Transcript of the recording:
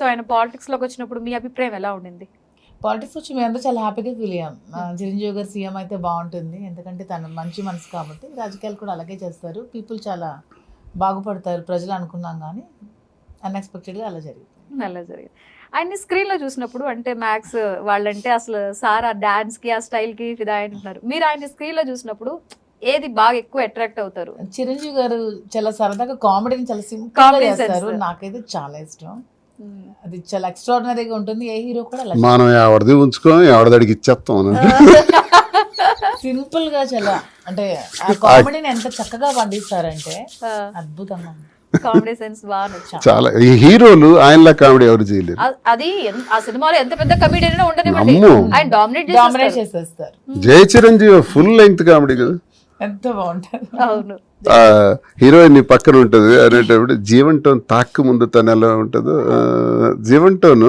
So ఆయన politics లోకి వచ్చినప్పుడు మీ అభిప్రాయం ఎలా ఉండింది? పాలిటిక్స్ వచ్చి మేమంతా చాలా హ్యాపీగా ఫీల్ అయ్యాం. చిరంజీవి గారు సీఎం అయితే బాగుంటుంది, ఎందుకంటే తను మంచి మనసు కాబట్టి. రాజకీయాలు కూడా అలాగే చేస్తారు, పీపుల్ చాలా బాగుపడతారు ప్రజలు అనుకున్నాం, కానీ అన్ఎక్స్పెక్టెడ్గా అలా జరిగింది. అలా జరిగింది. ఆయన్ని స్క్రీన్ లో చూసినప్పుడు అంటే మ్యాక్స్ వాళ్ళంటే అసలు సార్ ఆ డాన్స్ కి ఆ స్టైల్ కి ఫిదా అంటున్నారు. మీరు ఆయన స్క్రీన్ లో చూసినప్పుడు ఏది బాగా ఎక్కువ అట్రాక్ట్ అవుతారు? చిరంజీవి గారు చాలా సరదాగా కామెడీని చాలా సింపుల్ Comedy చేస్తారు, sense. నాకైతే చాలా ఇష్టం. అది చాలా ఎక్స్ట్రాడినరీగా ఉంటుంది. ఏ హీరో కూడా అలా మనం ఎవరిది ఉంచుకొని ఎవరిదాడికి ఇచ్చేస్తాం. సింపుల్ గా చాలా అంటే ఆ కామెడీని ఎంత చక్కగా పండిస్తారంటే అద్భుతంగా. కామెడీ సెన్స్ బాగా నచ్చింది. చాలా ఈ హీరోలు ఆయనలా కామెడీ ఎవరు చేయలేరు. అది ఆ సినిమాలో ఎంత పెద్ద కమెడియన్ అయినా ఉండనివ్వండి, అమ్మో. ఆయన డామినేట్ డామినేట్ చేసేస్తారు. జయ చిరంజీవి ఫుల్ లెంగ్త్ కామెడీ కదా. ఎంత బాగుంటుంది. అవును. హీరోయిన్ నీ పక్కన ఉంటుంది అనేటప్పుడు జీవన్ టోన్ తాక్కు ముందు తను ఎలా ఉంటుందో జీవన్ టోన్